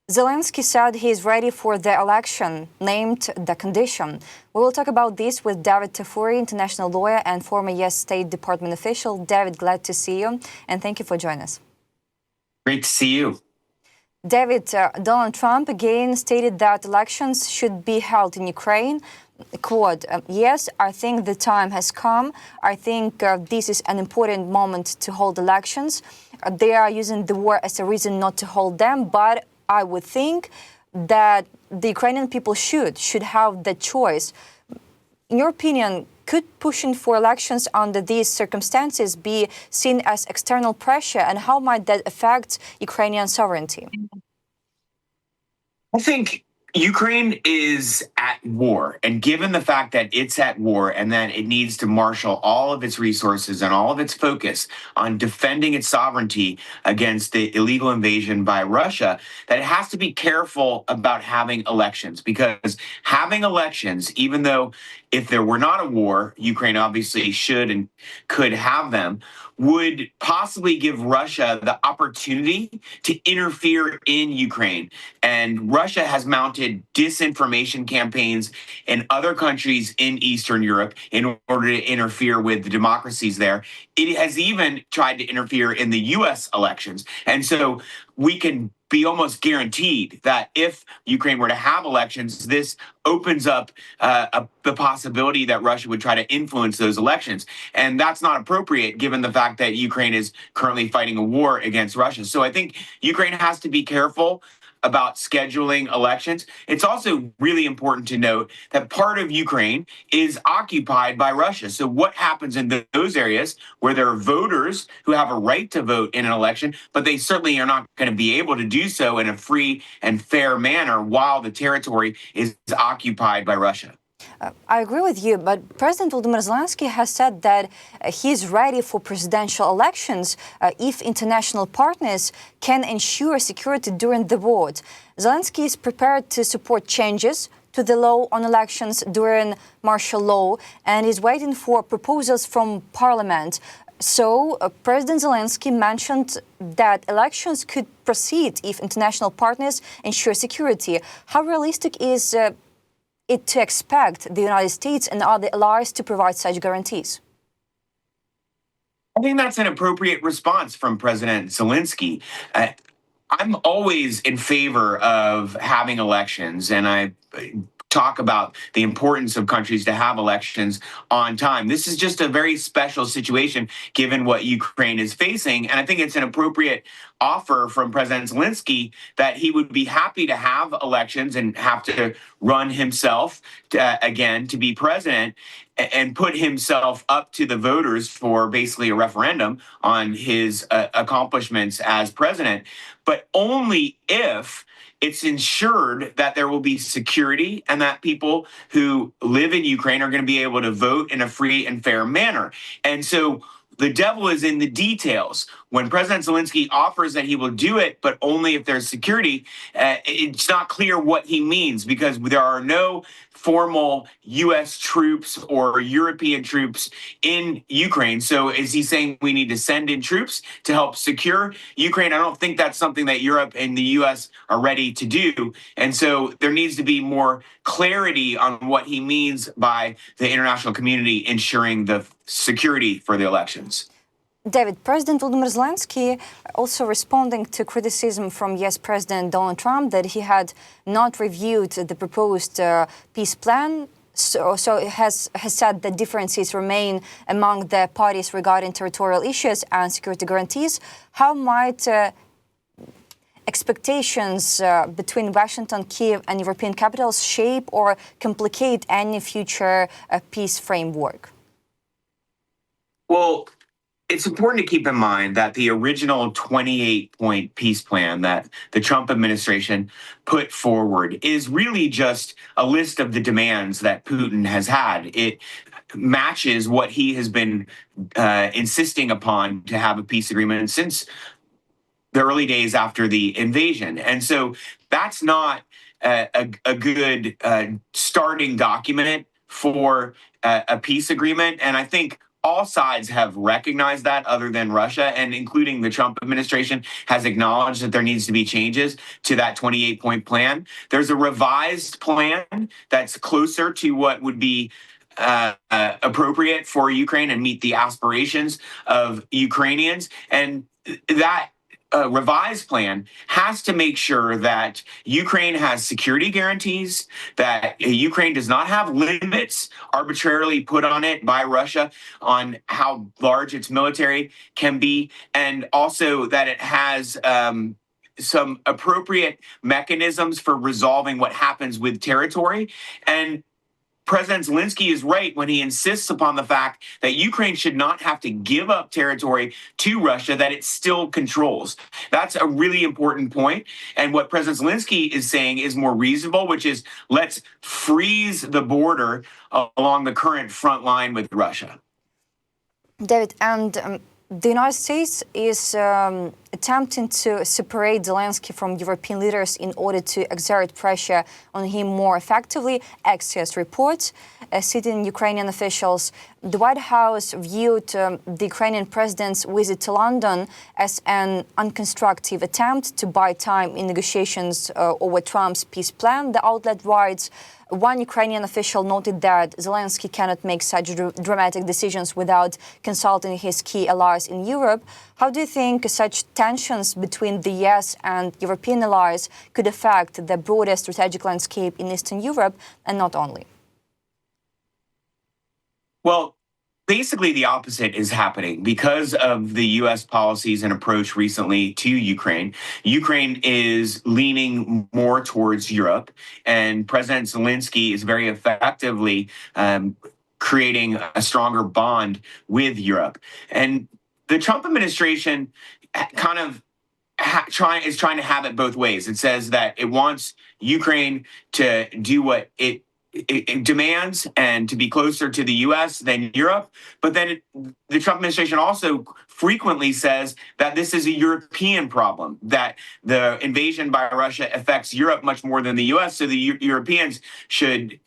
Zelensky said he is ready for the election, named the condition. We will talk about this with David Tafuri, international lawyer and former U.S. State Department official. David, glad to see you, and thank you for joining us. Great to see you. David, Donald Trump again stated that elections should be held in Ukraine. Quote, yes, I think the time has come. I think this is an important moment to hold elections. They are using the war as a reason not to hold them, but I would think that the Ukrainian people should have the choice. In your opinion, could pushing for elections under these circumstances be seen as external pressure, and how might that affect Ukrainian sovereignty? I think Ukraine is at war, and given the fact that it's at war and that it needs to marshal all of its resources and all of its focus on defending its sovereignty against the illegal invasion by Russia, that it has to be careful about having elections, because having elections, even though if there were not a war, Ukraine obviously should and could have them, would possibly give Russia the opportunity to interfere in Ukraine. And Russia has mounted disinformation campaigns in other countries in Eastern Europe in order to interfere with the democracies there. It has even tried to interfere in the US elections. And so we can be almost guaranteed that if Ukraine were to have elections, this opens up the possibility that Russia would try to influence those elections. And that's not appropriate given the fact that Ukraine is currently fighting a war against Russia. So I think Ukraine has to be careful about scheduling elections. It's also really important to note that part of Ukraine is occupied by Russia. So what happens in those areas where there are voters who have a right to vote in an election, but they certainly are not going to be able to do so in a free and fair manner while the territory is occupied by Russia? I agree with you, but President Volodymyr Zelenskyy has said that he's ready for presidential elections if international partners can ensure security during the war. Zelenskyy is prepared to support changes to the law on elections during martial law and is waiting for proposals from parliament. So President Zelenskyy mentioned that elections could proceed if international partners ensure security. How realistic is it to expect the United States and other allies to provide such guarantees? I think that's an appropriate response from President Zelenskyy. I'm always in favor of having elections, and I talk about the importance of countries to have elections on time. This is just a very special situation given what Ukraine is facing, and I think it's an appropriate offer from President Zelenskyy that he would be happy to have elections and have to run himself again to be president and put himself up to the voters for basically a referendum on his accomplishments as president, but only if it's ensured that there will be security and that people who live in Ukraine are going to be able to vote in a free and fair manner. And so the devil is in the details. When President Zelenskyy offers that he will do it, but only if there's security, it's not clear what he means, because there are no formal U.S. troops or European troops in Ukraine. So is he saying we need to send in troops to help secure Ukraine? I don't think that's something that Europe and the U.S. are ready to do. And so there needs to be more clarity on what he means by the international community ensuring the security for the elections. David, President Volodymyr Zelenskyy also responding to criticism from U.S. President Donald Trump that he had not reviewed the proposed peace plan. So it has said that differences remain among the parties regarding territorial issues and security guarantees. How might expectations between Washington, Kyiv, and European capitals shape or complicate any future peace framework? Well, it's important to keep in mind that the original 28-point peace plan that the Trump administration put forward is really just a list of the demands that Putin has had. It matches what he has been insisting upon to have a peace agreement since the early days after the invasion. And so that's not a good starting document for a peace agreement. And I think all sides have recognized that, other than Russia, and including the Trump administration has acknowledged that there needs to be changes to that 28-point plan. There's a revised plan that's closer to what would be appropriate for Ukraine and meet the aspirations of Ukrainians. And that revised plan has to make sure that Ukraine has security guarantees, that Ukraine does not have limits arbitrarily put on it by Russia on how large its military can be, and also that it has some appropriate mechanisms for resolving what happens with territory. And President Zelenskyy is right when he insists upon the fact that Ukraine should not have to give up territory to Russia that it still controls. That's a really important point. And what President Zelenskyy is saying is more reasonable, which is let's freeze the border along the current front line with Russia. David, and the United States is attempting to separate Zelenskyy from European leaders in order to exert pressure on him more effectively. Axios reports, citing Ukrainian officials. The White House viewed the Ukrainian president's visit to London as an unconstructive attempt to buy time in negotiations over Trump's peace plan, the outlet writes. One Ukrainian official noted that Zelenskyy cannot make such dramatic decisions without consulting his key allies in Europe. How do you think such tensions between the US and European allies could affect the broader strategic landscape in Eastern Europe, and not only? Well, basically, the opposite is happening because of the U.S. policies and approach recently to Ukraine. Ukraine is leaning more towards Europe, and President Zelenskyy is very effectively creating a stronger bond with Europe. And the Trump administration kind of is trying to have it both ways. It says that it wants Ukraine to do what it demands and to be closer to the U.S. than Europe. But then the Trump administration also frequently says that this is a European problem, that the invasion by Russia affects Europe much more than the U.S. So the Europeans should,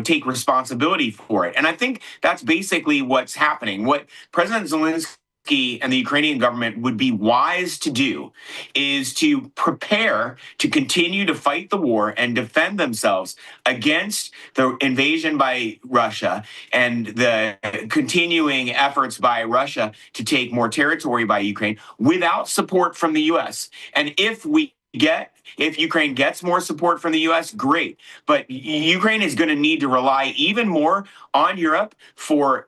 take responsibility for it. And I think that's basically what's happening. What President Zelenskyy and the Ukrainian government would be wise to do is to prepare to continue to fight the war and defend themselves against the invasion by Russia and the continuing efforts by Russia to take more territory by Ukraine without support from the U.S. And if Ukraine gets more support from the U.S., great. But Ukraine is going to need to rely even more on Europe for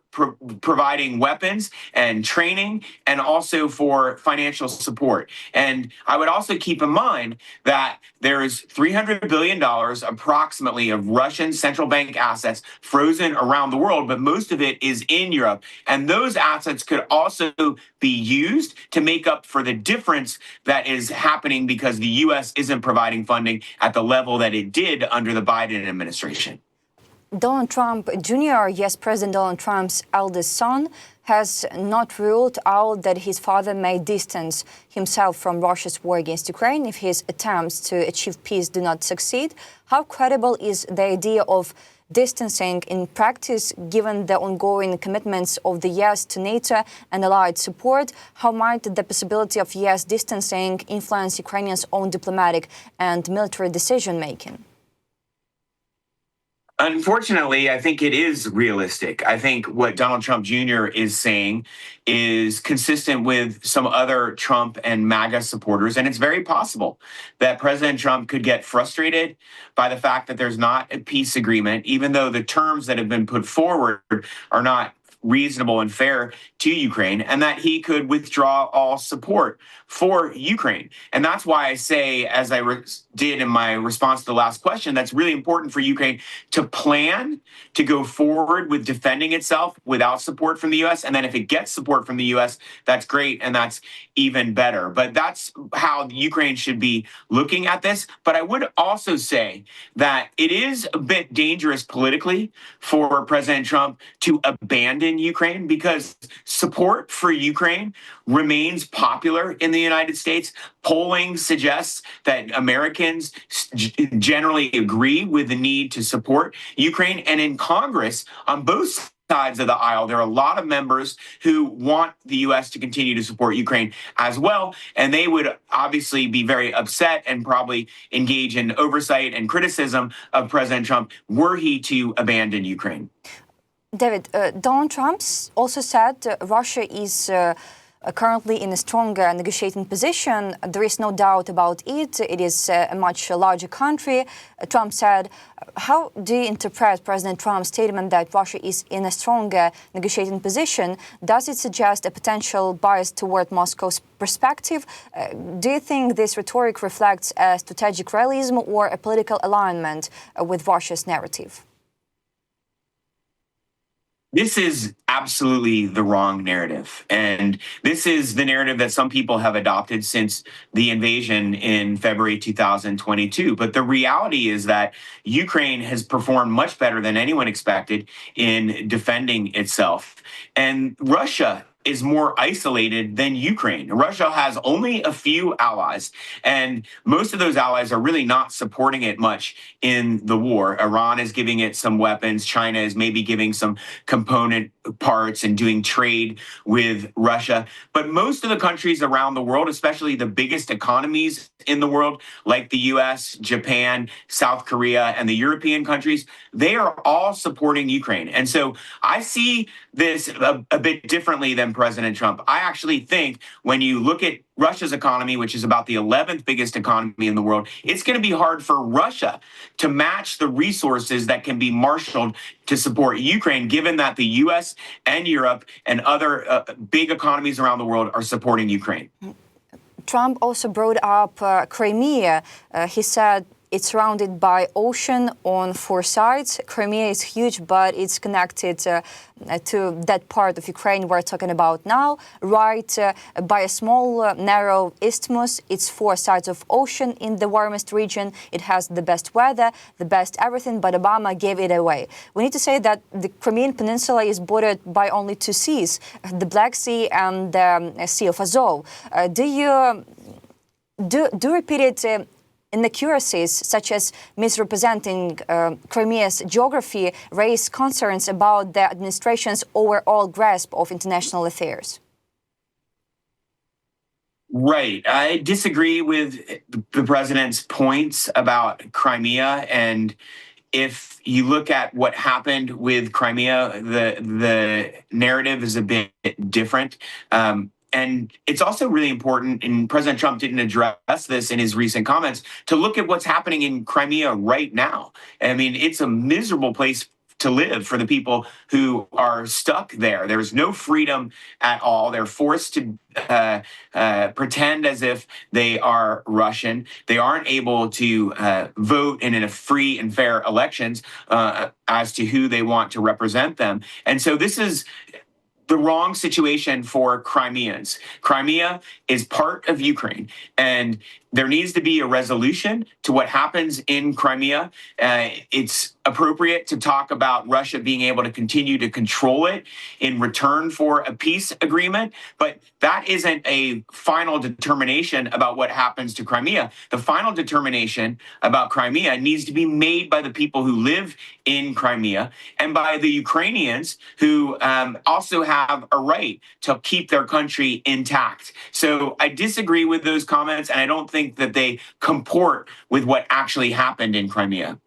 providing weapons and training, and also for financial support. And I would also keep in mind that there is $300 billion approximately of Russian central bank assets frozen around the world, but most of it is in Europe. And those assets could also be used to make up for the difference that is happening because the U.S. isn't providing funding at the level that it did under the Biden administration. Donald Trump Jr., yes, President Donald Trump's eldest son, has not ruled out that his father may distance himself from Russia's war against Ukraine if his attempts to achieve peace do not succeed. How credible is the idea of distancing in practice, given the ongoing commitments of the US to NATO and allied support? How might the possibility of US distancing influence Ukrainians' own diplomatic and military decision-making? Unfortunately, I think it is realistic. I think what Donald Trump Jr. is saying is consistent with some other Trump and MAGA supporters. And it's very possible that President Trump could get frustrated by the fact that there's not a peace agreement, even though the terms that have been put forward are not reasonable and fair to Ukraine, and that he could withdraw all support for Ukraine. And that's why I say, as I did in my response to the last question, that's really important for Ukraine to plan to go forward with defending itself without support from the U.S. And then if it gets support from the U.S., that's great, and that's even better. But that's how Ukraine should be looking at this. But I would also say that it is a bit dangerous politically for President Trump to abandon Ukraine, because support for Ukraine remains popular in the United States. Polling suggests that Americans generally agree with the need to support Ukraine. And in Congress, on both sides of the aisle. There are a lot of members who want the U.S. to continue to support Ukraine as well, and they would obviously be very upset and probably engage in oversight and criticism of President Trump were he to abandon Ukraine. David, Donald Trump also said Russia is currently in a stronger negotiating position. There is no doubt about it. It is a much larger country. Trump said, how do you interpret President Trump's statement that Russia is in a stronger negotiating position? Does it suggest a potential bias toward Moscow's perspective? Do you think this rhetoric reflects a strategic realism or a political alignment with Russia's narrative? This is absolutely the wrong narrative. And this is the narrative that some people have adopted since the invasion in February 2022. But the reality is that Ukraine has performed much better than anyone expected in defending itself. And Russia is more isolated than Ukraine. Russia has only a few allies, and most of those allies are really not supporting it much in the war. Iran is giving it some weapons. China is maybe giving some component parts and doing trade with Russia. But most of the countries around the world, especially the biggest economies in the world, like the US, Japan, South Korea, and the European countries, they are all supporting Ukraine. And so I see this a bit differently than President Trump. I actually think when you look at Russia's economy, which is about the 11th biggest economy in the world, it's going to be hard for Russia to match the resources that can be marshaled to support Ukraine, given that the US and Europe and other big economies around the world are supporting Ukraine. Trump also brought up Crimea. He said it's surrounded by ocean on four sides. Crimea is huge, but it's connected to that part of Ukraine we're talking about now, right by a small, narrow isthmus. It's four sides of ocean in the warmest region. It has the best weather, the best everything, but Obama gave it away. We need to say that the Crimean Peninsula is bordered by only two seas, the Black Sea and the Sea of Azov. Do you repeated inaccuracies such as misrepresenting Crimea's geography raise concerns about the administration's overall grasp of international affairs? Right. I disagree with the president's points about Crimea. And if you look at what happened with Crimea, the narrative is a bit different. And it's also really important, and President Trump didn't address this in his recent comments, to look at what's happening in Crimea right now. I mean, it's a miserable place to live for the people who are stuck there. There's no freedom at all. They're forced to pretend as if they are Russian. They aren't able to vote in a free and fair elections as to who they want to represent them. And so this is the wrong situation for Crimeans. Crimea is part of Ukraine, and there needs to be a resolution to what happens in Crimea. It's appropriate to talk about Russia being able to continue to control it in return for a peace agreement, but that isn't a final determination about what happens to Crimea. The final determination about Crimea needs to be made by the people who live in Crimea and by the Ukrainians who also have a right to keep their country intact. So I disagree with those comments, and I don't think that they comport with what actually happened in Crimea.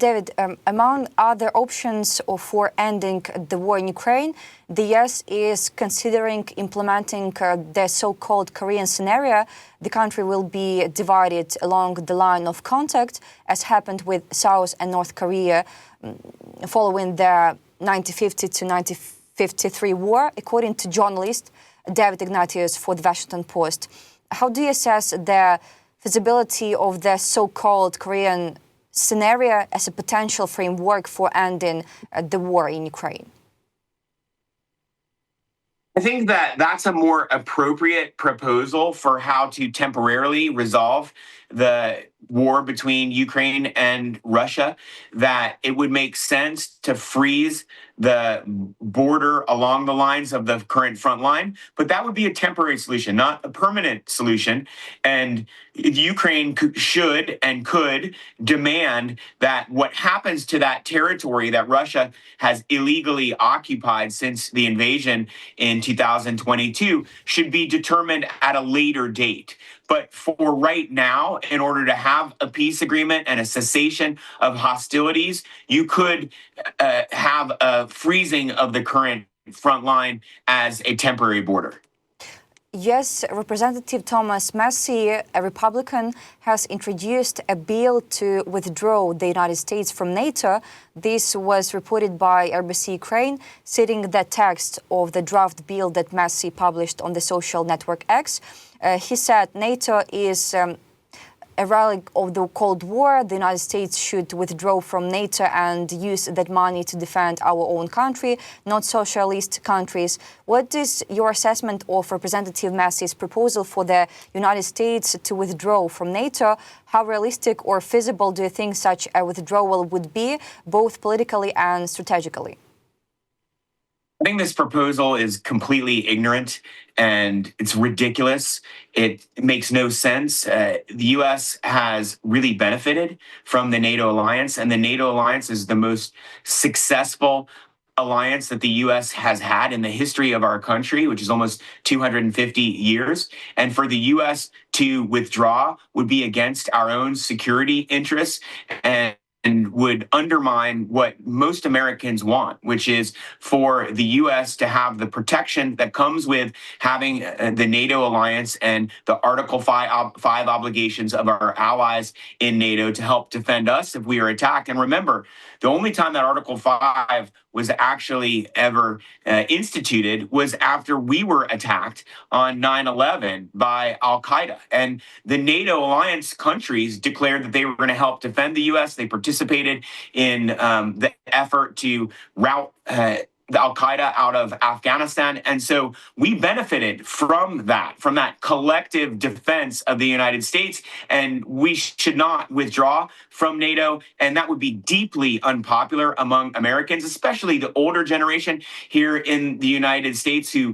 David, among other options for ending the war in Ukraine, the US is considering implementing the so-called Korean scenario. The country will be divided along the line of contact, as happened with South and North Korea following the 1950 to 1953 war, according to journalist David Ignatius for the Washington Post. How do you assess the feasibility of the so-called Korean scenario as a potential framework for ending the war in Ukraine? I think that that's a more appropriate proposal for how to temporarily resolve the war between Ukraine and Russia, that it would make sense to freeze the border along the lines of the current front line, but that would be a temporary solution, not a permanent solution. And Ukraine should and could demand that what happens to that territory that Russia has illegally occupied since the invasion in 2022 should be determined at a later date. But for right now, in order to have a peace agreement and a cessation of hostilities, you could have a freezing of the current front line as a temporary border. Yes, Representative Thomas Massie, a Republican, has introduced a bill to withdraw the United States from NATO. This was reported by RBC Ukraine, citing the text of the draft bill that Massie published on the social network X. He said NATO is a relic of the Cold War. The United States should withdraw from NATO and use that money to defend our own country, not socialist countries. What is your assessment of Representative Massie's proposal for the United States to withdraw from NATO? How realistic or feasible do you think such a withdrawal would be, both politically and strategically? I think this proposal is completely ignorant and it's ridiculous. It makes no sense. The U.S. has really benefited from the NATO alliance, and the NATO alliance is the most successful alliance that the U.S. has had in the history of our country, which is almost 250 years. And for the U.S. to withdraw would be against our own security interests and would undermine what most Americans want, which is for the U.S. to have the protection that comes with having the NATO alliance and the Article 5 obligations of our allies in NATO to help defend us if we are attacked. And remember, the only time that Article 5 was actually ever instituted was after we were attacked on 9/11 by Al-Qaeda. And the NATO alliance countries declared that they were going to help defend the U.S. They participated in the effort to rout the Al-Qaeda out of Afghanistan. And so we benefited from that collective defense of the United States. And we should not withdraw from NATO. And that would be deeply unpopular among Americans, especially the older generation here in the United States who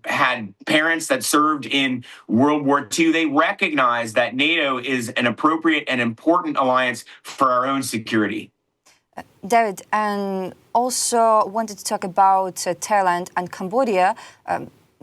had parents that served in World War II. They recognize that NATO is an appropriate and important alliance for our own security. David, and also wanted to talk about Thailand and Cambodia.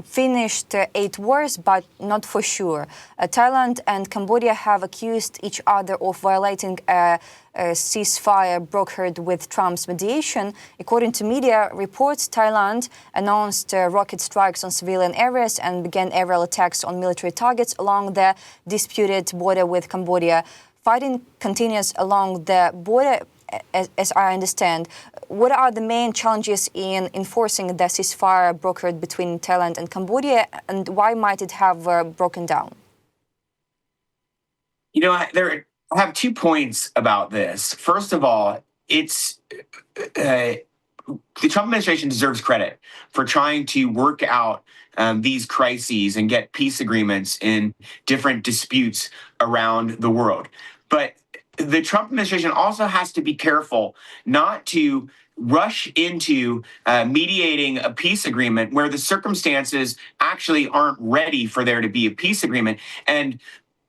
Finished 8 wars, but not for sure. Thailand and Cambodia have accused each other of violating a ceasefire brokered with Trump's mediation. According to media reports, Thailand announced rocket strikes on civilian areas and began aerial attacks on military targets along the disputed border with Cambodia. Fighting continues along the border, as I understand. What are the main challenges in enforcing the ceasefire brokered between Thailand and Cambodia, and why might it have broken down? You know, I have 2 points about this. First of all, it's the Trump administration deserves credit for trying to work out these crises and get peace agreements in different disputes around the world. But the Trump administration also has to be careful not to rush into mediating a peace agreement where the circumstances actually aren't ready for there to be a peace agreement, and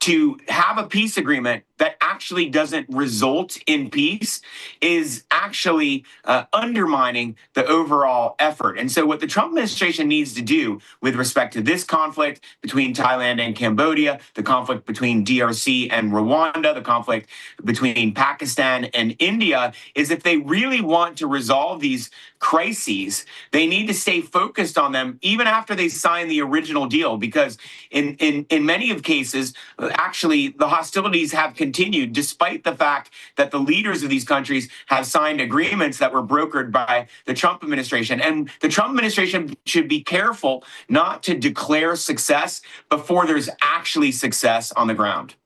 to have a peace agreement that actually doesn't result in peace is actually undermining the overall effort. And so what the Trump administration needs to do with respect to this conflict between Thailand and Cambodia, the conflict between DRC and Rwanda, the conflict between Pakistan and India, is if they really want to resolve these crises, they need to stay focused on them even after they sign the original deal, because in many of cases, actually, the hostilities have continued despite the fact that the leaders of these countries have signed agreements that were brokered by the Trump administration. And the Trump administration should be careful not to declare success before there's actually success on the ground.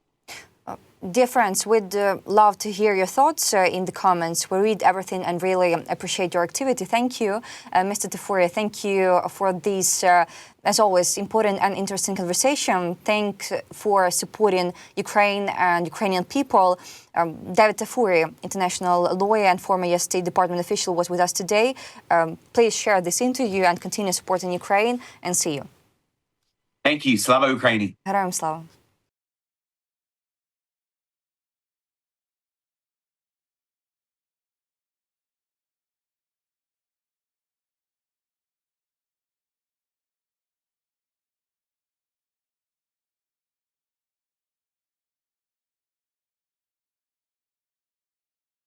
Dear friends, we'd love to hear your thoughts in the comments. We read everything and really appreciate your activity. Thank you, Mr. Tafuri. Thank you for this, as always, important and interesting conversation. Thanks for supporting Ukraine and Ukrainian people. David Tafuri, international lawyer and former US State Department official, was with us today. Please share this interview and continue supporting Ukraine, and see you. Thank you. Slava Ukraini. Героям слава.